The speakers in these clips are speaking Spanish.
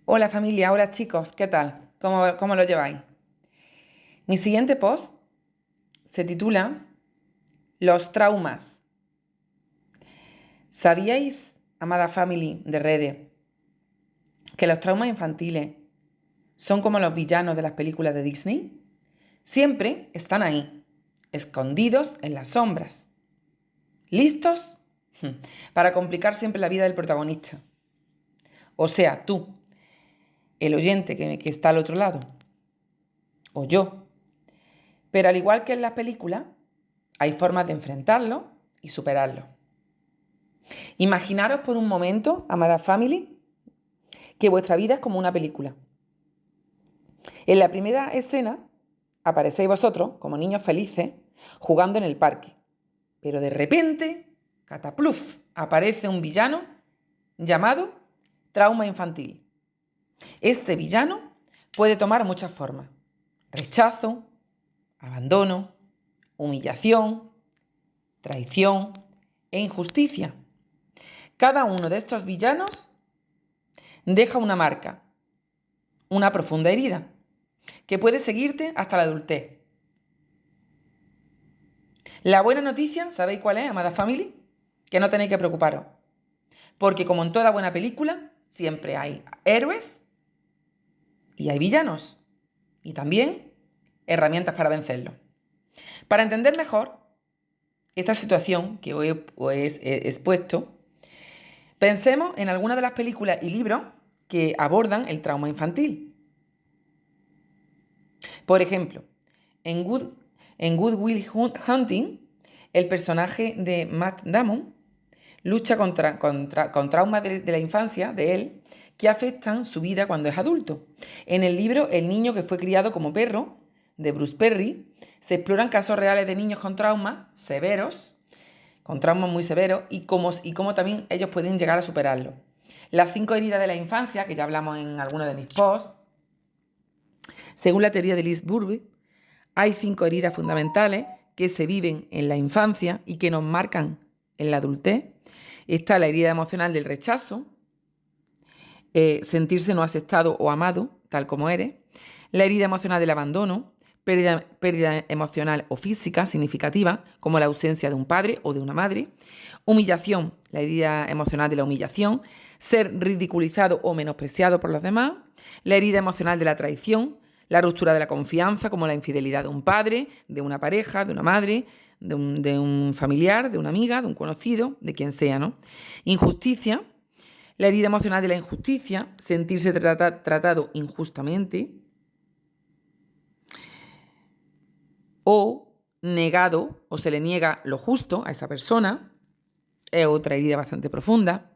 Hola familia, hola chicos, ¿qué tal? ¿Cómo lo lleváis? Mi siguiente post se titula Los traumas. ¿Sabíais, amada family de redes, que los traumas infantiles son como los villanos de las películas de Disney? Siempre están ahí, escondidos en las sombras, listos para complicar siempre la vida del protagonista. O sea, tú, el oyente que está al otro lado, o yo. Pero al igual que en las películas, hay formas de enfrentarlo y superarlo. Imaginaros por un momento, amada family, que vuestra vida es como una película. En la primera escena aparecéis vosotros como niños felices jugando en el parque. Pero de repente, catapluf, aparece un villano llamado trauma infantil. Este villano puede tomar muchas formas. Rechazo, abandono, humillación, traición e injusticia. Cada uno de estos villanos deja una marca, una profunda herida, que puede seguirte hasta la adultez. La buena noticia, ¿sabéis cuál es, amada family? Que no tenéis que preocuparos. Porque como en toda buena película, siempre hay héroes y hay villanos. Y también herramientas para vencerlos. Para entender mejor esta situación que hoy os he expuesto, pensemos en algunas de las películas y libros que abordan el trauma infantil. Por ejemplo, en Good Will Hunting, el personaje de Matt Damon lucha contra traumas de la infancia de él que afectan su vida cuando es adulto. En el libro El niño que fue criado como perro, de Bruce Perry, se exploran casos reales de niños con traumas severos, con traumas muy severos, y cómo también ellos pueden llegar a superarlo. Las 5 heridas de la infancia, que ya hablamos en alguno de mis posts, según la teoría de Liz Bourbe, hay 5 heridas fundamentales que se viven en la infancia y que nos marcan en la adultez. Está la herida emocional del rechazo, sentirse no aceptado o amado, tal como eres. La herida emocional del abandono, pérdida emocional o física significativa, como la ausencia de un padre o de una madre. Humillación, la herida emocional de la humillación. Ser ridiculizado o menospreciado por los demás. La herida emocional de la traición, la ruptura de la confianza, como la infidelidad de un padre, de una pareja, de una madre, de un familiar, de una amiga, de un conocido, de quien sea, ¿no? Injusticia, la herida emocional de la injusticia, sentirse tratado injustamente o negado o se le niega lo justo a esa persona, es otra herida bastante profunda.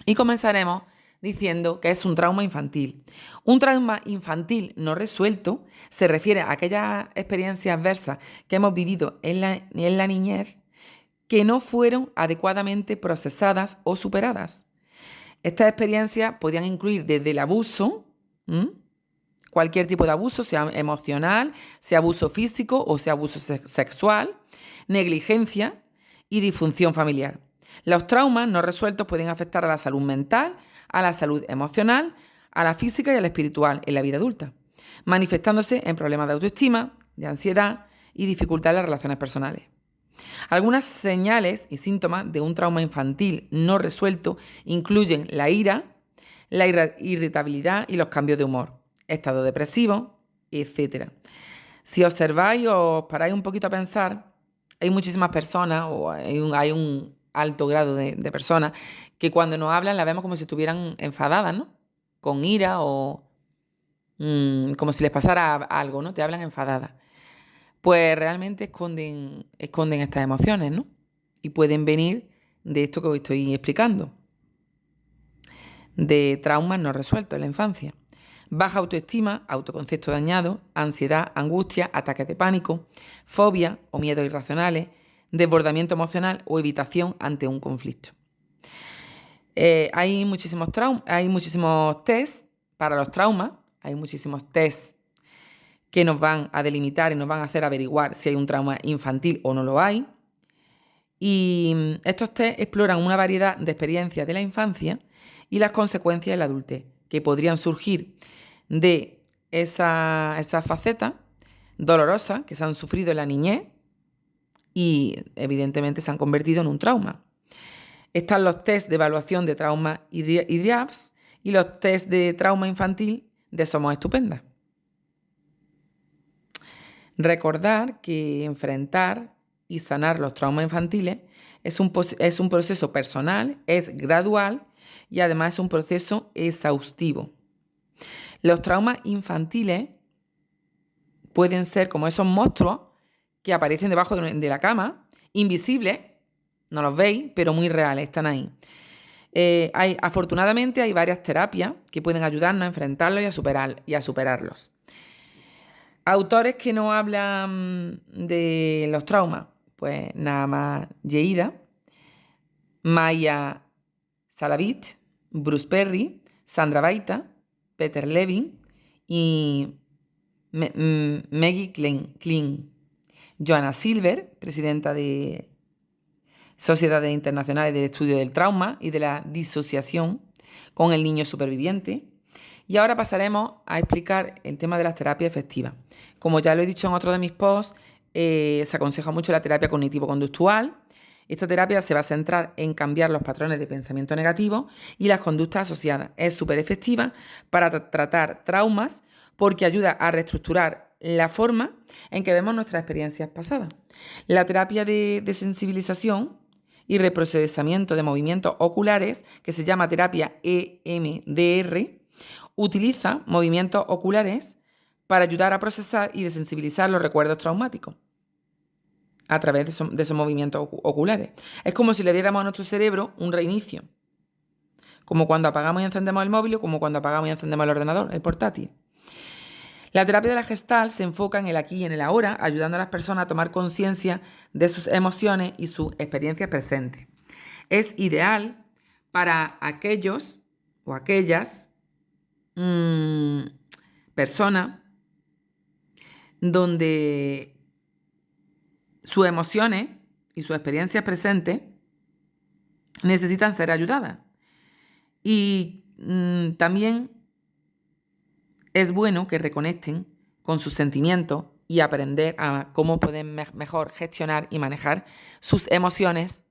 Y comenzaremos diciendo que es un trauma infantil. Un trauma infantil no resuelto se refiere a aquellas experiencias adversas que hemos vivido en la niñez que no fueron adecuadamente procesadas o superadas. Estas experiencias podían incluir desde el abuso, cualquier tipo de abuso, sea emocional, sea abuso físico o sea abuso sexual, negligencia y disfunción familiar. Los traumas no resueltos pueden afectar a la salud mental, a la salud emocional, a la física y a la espiritual en la vida adulta, manifestándose en problemas de autoestima, de ansiedad y dificultad en las relaciones personales. Algunas señales y síntomas de un trauma infantil no resuelto incluyen la ira, la irritabilidad y los cambios de humor, estado depresivo, etc. Si observáis o os paráis un poquito a pensar, hay muchísimas personas o hay un alto grado de personas que cuando nos hablan la vemos como si estuvieran enfadadas, ¿no? Con ira o como si les pasara algo, ¿no? Te hablan enfadadas. Pues realmente esconden estas emociones, ¿no? Y pueden venir de esto que os estoy explicando, de traumas no resueltos en la infancia. Baja autoestima, autoconcepto dañado, ansiedad, angustia, ataques de pánico, fobia o miedos irracionales, desbordamiento emocional o evitación ante un conflicto. Hay muchísimos test para los traumas, hay muchísimos test que nos van a delimitar y nos van a hacer averiguar si hay un trauma infantil o no lo hay. Y estos test exploran una variedad de experiencias de la infancia y las consecuencias en la adultez, que podrían surgir de esas facetas dolorosas que se han sufrido en la niñez y evidentemente se han convertido en un trauma. Están los test de evaluación de trauma y DRIAFS y los test de trauma infantil de Somos Estupendas. Recordar que enfrentar y sanar los traumas infantiles es un proceso personal, es gradual y además es un proceso exhaustivo. Los traumas infantiles pueden ser como esos monstruos que aparecen debajo de la cama, invisibles, no los veis, pero muy reales, están ahí. Afortunadamente hay varias terapias que pueden ayudarnos a enfrentarlos y a superarlos. Autores que no hablan de los traumas, pues nada más Yeida, Maya Salavit, Bruce Perry, Sandra Baita, Peter Levin y Maggie Klein, Joanna Silver, presidenta de Sociedades Internacionales del Estudio del Trauma y de la Disociación con el niño superviviente. Y ahora pasaremos a explicar el tema de las terapias efectivas. Como ya lo he dicho en otro de mis posts, se aconseja mucho la terapia cognitivo-conductual. Esta terapia se va a centrar en cambiar los patrones de pensamiento negativo y las conductas asociadas. Es súper efectiva para tratar traumas porque ayuda a reestructurar la forma en que vemos nuestras experiencias pasadas. La terapia de sensibilización y reprocesamiento de movimientos oculares, que se llama terapia EMDR, utiliza movimientos oculares para ayudar a procesar y desensibilizar los recuerdos traumáticos a través de esos movimientos oculares. Es como si le diéramos a nuestro cerebro un reinicio, como cuando apagamos y encendemos el móvil o como cuando apagamos y encendemos el ordenador, el portátil. La terapia de la Gestalt se enfoca en el aquí y en el ahora, ayudando a las personas a tomar conciencia de sus emociones y sus experiencias presentes. Es ideal para aquellos o aquellas personas donde sus emociones y sus experiencias presentes necesitan ser ayudadas. Y también es bueno que reconecten con sus sentimientos y aprender a cómo pueden mejor gestionar y manejar sus emociones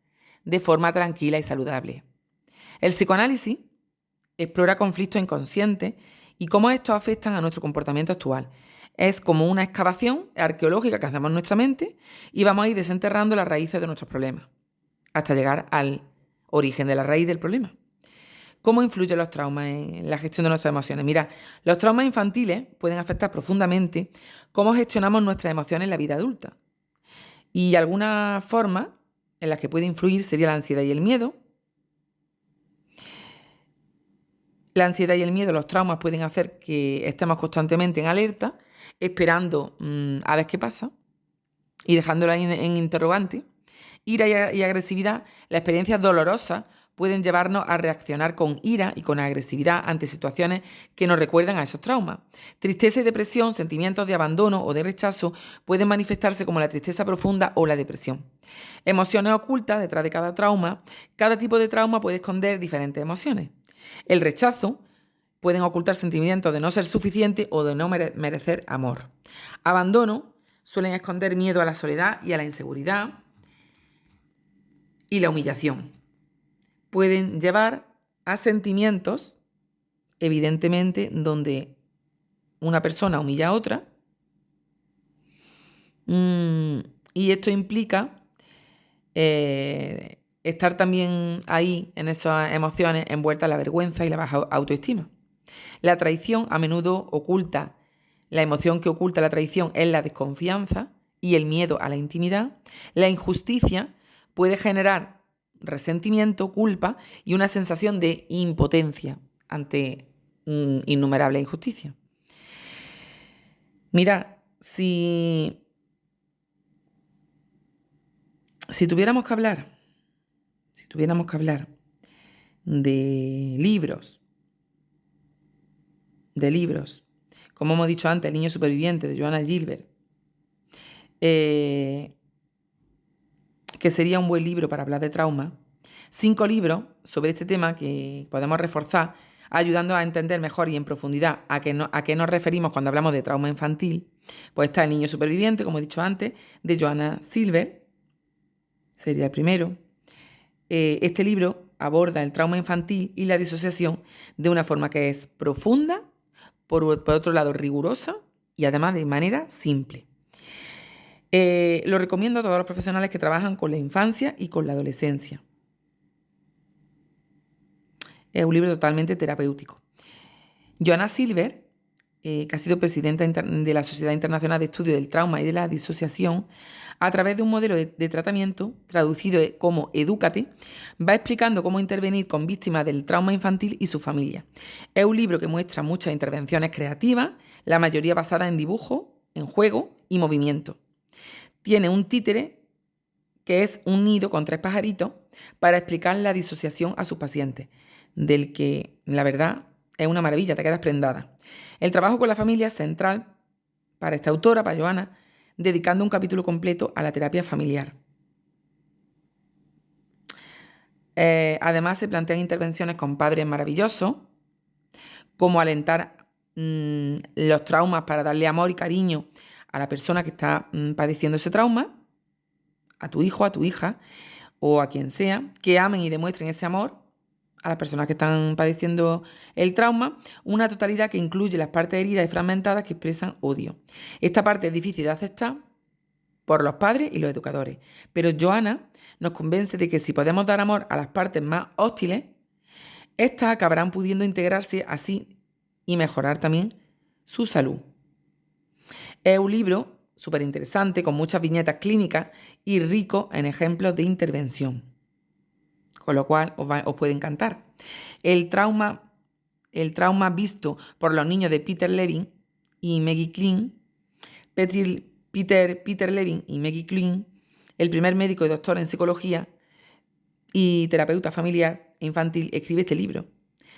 de forma tranquila y saludable. El psicoanálisis explora conflictos inconscientes y cómo estos afectan a nuestro comportamiento actual. Es como una excavación arqueológica que hacemos en nuestra mente y vamos a ir desenterrando las raíces de nuestros problemas hasta llegar al origen de la raíz del problema. ¿Cómo influyen los traumas en la gestión de nuestras emociones? Mira, los traumas infantiles pueden afectar profundamente cómo gestionamos nuestras emociones en la vida adulta. Y alguna forma en las que puede influir sería la ansiedad y el miedo. La ansiedad y el miedo, los traumas pueden hacer que estemos constantemente en alerta, esperando a ver qué pasa y dejándolo ahí en interrogante. Ira y agresividad, las experiencias dolorosas pueden llevarnos a reaccionar con ira y con agresividad ante situaciones que nos recuerdan a esos traumas. Tristeza y depresión, sentimientos de abandono o de rechazo pueden manifestarse como la tristeza profunda o la depresión. Emociones ocultas detrás de cada trauma. Cada tipo de trauma puede esconder diferentes emociones. El rechazo pueden ocultar sentimientos de no ser suficiente o de no merecer amor. Abandono suelen esconder miedo a la soledad y a la inseguridad y la humillación. Pueden llevar a sentimientos, evidentemente, donde una persona humilla a otra, y esto implica estar también ahí en esas emociones envueltas en la vergüenza y la baja autoestima. La traición a menudo oculta, la emoción que oculta la traición es la desconfianza y el miedo a la intimidad. La injusticia puede generar resentimiento, culpa y una sensación de impotencia ante innumerables injusticias. Mira, si tuviéramos que hablar de libros, como hemos dicho antes, El niño superviviente de Joanna Gilbert, que sería un buen libro para hablar de trauma, 5 libros sobre este tema que podemos reforzar ayudando a entender mejor y en profundidad a qué nos referimos cuando hablamos de trauma infantil, pues está El niño superviviente, como he dicho antes, de Johanna Silver, sería el primero. Este libro aborda el trauma infantil y la disociación de una forma que es profunda, por otro lado rigurosa y además de manera simple. Lo recomiendo a todos los profesionales que trabajan con la infancia y con la adolescencia. Es un libro totalmente terapéutico. Johanna Silver, que ha sido presidenta de la Sociedad Internacional de Estudio del Trauma y de la Disociación, a través de un modelo de tratamiento traducido como Edúcate, va explicando cómo intervenir con víctimas del trauma infantil y su familia. Es un libro que muestra muchas intervenciones creativas, la mayoría basadas en dibujo, en juego y movimiento. Tiene un títere que es un nido con 3 pajaritos para explicar la disociación a sus pacientes, del que, la verdad, es una maravilla, te quedas prendada. El trabajo con la familia es central para esta autora, para Johanna, dedicando un capítulo completo a la terapia familiar. Además, se plantean intervenciones con padres maravillosos, como alentar los traumas para darle amor y cariño a la persona que está padeciendo ese trauma, a tu hijo, a tu hija o a quien sea, que amen y demuestren ese amor a las personas que están padeciendo el trauma, una totalidad que incluye las partes heridas y fragmentadas que expresan odio. Esta parte es difícil de aceptar por los padres y los educadores, pero Johanna nos convence de que si podemos dar amor a las partes más hostiles, estas acabarán pudiendo integrarse así y mejorar también su salud. Es un libro súper interesante, con muchas viñetas clínicas y rico en ejemplos de intervención, con lo cual os puede encantar. El trauma visto por los niños de Peter Levine y Maggie Klein. Peter Levine y Maggie Klein, el primer médico y doctor en psicología y terapeuta familiar e infantil, escribe este libro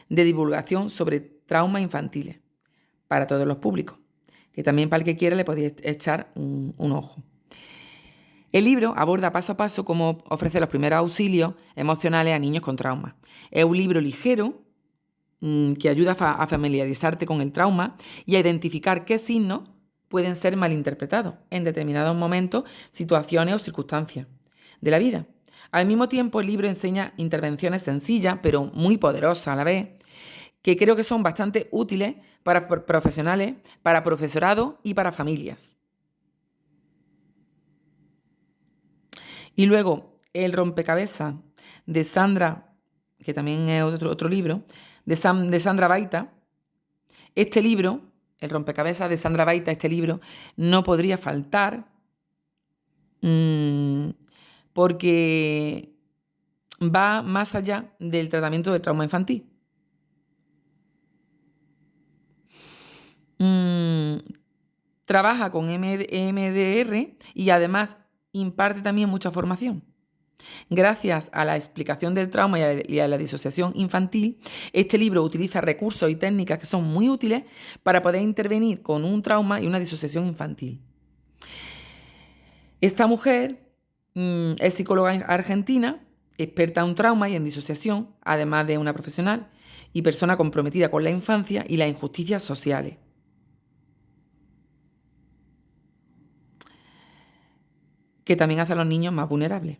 de divulgación sobre traumas infantiles para todos los públicos, que también para el que quiera le podéis echar un ojo. El libro aborda paso a paso cómo ofrecer los primeros auxilios emocionales a niños con traumas. Es un libro ligero que ayuda a familiarizarte con el trauma y a identificar qué signos pueden ser malinterpretados en determinados momentos, situaciones o circunstancias de la vida. Al mismo tiempo, el libro enseña intervenciones sencillas, pero muy poderosas a la vez, que creo que son bastante útiles para profesionales, para profesorado y para familias. Y luego, El rompecabezas de Sandra, que también es otro libro, de Sandra Baita. Este libro, El rompecabezas de Sandra Baita, este libro no podría faltar porque va más allá del tratamiento del trauma infantil. Trabaja con EMDR y además imparte también mucha formación. Gracias a la explicación del trauma y a la disociación infantil, este libro utiliza recursos y técnicas que son muy útiles para poder intervenir con un trauma y una disociación infantil. Esta mujer es psicóloga argentina, experta en trauma y en disociación, además de una profesional y persona comprometida con la infancia y las injusticias sociales. Que también hace a los niños más vulnerables.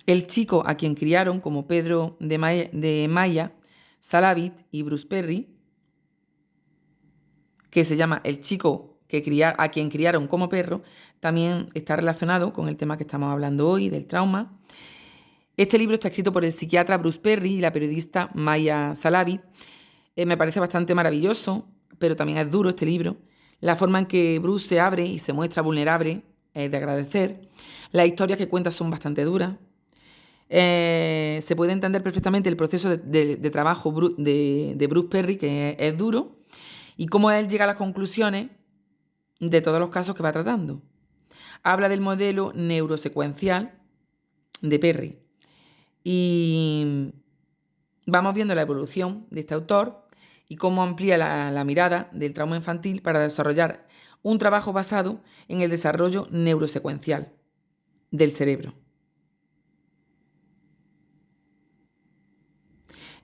El chico a quien criaron como Pedro de Maya, Salavit y Bruce Perry, que se llama El chico a quien criaron como perro, también está relacionado con el tema que estamos hablando hoy, del trauma. Este libro está escrito por el psiquiatra Bruce Perry y la periodista Maya Salavit. Me parece bastante maravilloso, pero también es duro este libro. La forma en que Bruce se abre y se muestra vulnerable es de agradecer. Las historias que cuenta son bastante duras. Se puede entender perfectamente el proceso de trabajo de Bruce Perry, que es duro, y cómo él llega a las conclusiones de todos los casos que va tratando. Habla del modelo neurosecuencial de Perry y vamos viendo la evolución de este autor y cómo amplía la mirada del trauma infantil para desarrollar un trabajo basado en el desarrollo neurosecuencial del cerebro.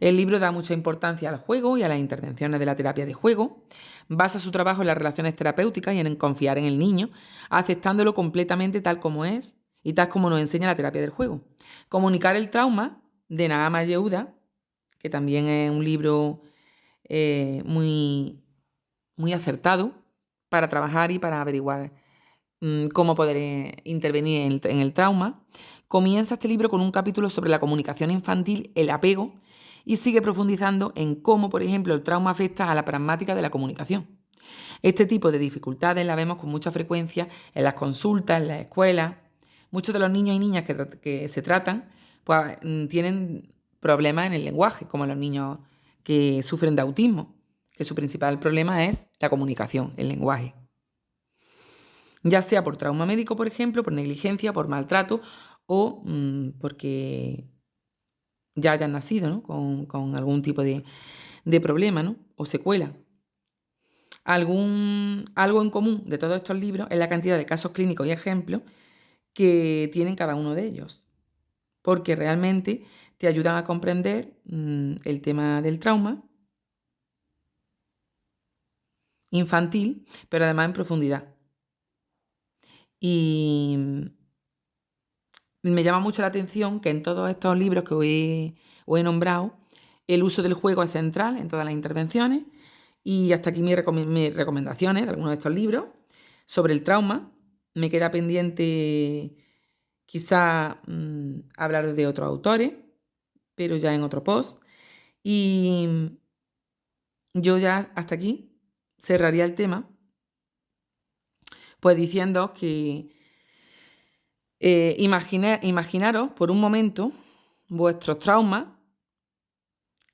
El libro da mucha importancia al juego y a las intervenciones de la terapia de juego. Basa su trabajo en las relaciones terapéuticas y en confiar en el niño, aceptándolo completamente tal como es y tal como nos enseña la terapia del juego. Comunicar el trauma, de Naama Yehuda, que también es un libro muy, muy acertado para trabajar y para averiguar cómo poder intervenir en el trauma. Comienza este libro con un capítulo sobre la comunicación infantil, el apego, y sigue profundizando en cómo, por ejemplo, el trauma afecta a la pragmática de la comunicación. Este tipo de dificultades la vemos con mucha frecuencia en las consultas, en las escuelas. Muchos de los niños y niñas que se tratan pues, tienen problemas en el lenguaje, como los niños que sufren de autismo, que su principal problema es la comunicación, el lenguaje. Ya sea por trauma médico, por ejemplo, por negligencia, por maltrato o porque ya hayan nacido, ¿no? con algún tipo de problema, ¿no? O secuela. Algo en común de todos estos libros es la cantidad de casos clínicos y ejemplos que tienen cada uno de ellos, porque realmente te ayudan a comprender el tema del trauma infantil, pero además en profundidad. Y me llama mucho la atención que en todos estos libros que os he nombrado, el uso del juego es central en todas las intervenciones. Y hasta aquí mis recomendaciones de algunos de estos libros sobre el trauma. Me queda pendiente quizá hablar de otros autores, pero ya en otro post. Y yo ya hasta aquí cerraría el tema, pues diciendo que imaginaros por un momento vuestros traumas,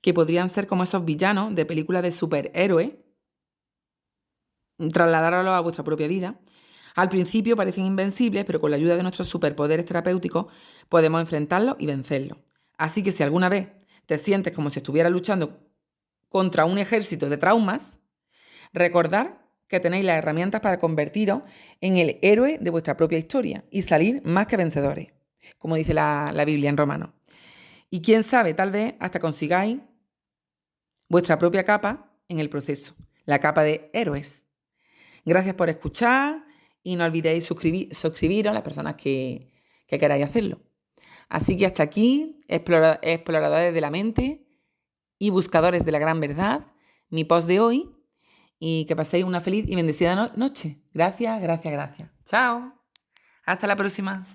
que podrían ser como esos villanos de películas de superhéroes, trasladároslos a vuestra propia vida. Al principio parecen invencibles, pero con la ayuda de nuestros superpoderes terapéuticos podemos enfrentarlos y vencerlos. Así que si alguna vez te sientes como si estuvieras luchando contra un ejército de traumas, recordad que tenéis las herramientas para convertiros en el héroe de vuestra propia historia y salir más que vencedores, como dice la Biblia en Romanos. Y quién sabe, tal vez hasta consigáis vuestra propia capa en el proceso, la capa de héroes. Gracias por escuchar y no olvidéis suscribiros a las personas que queráis hacerlo. Así que hasta aquí, exploradores de la mente y buscadores de la gran verdad, mi post de hoy, y que paséis una feliz y bendecida noche. Gracias, gracias, gracias. Chao. Hasta la próxima.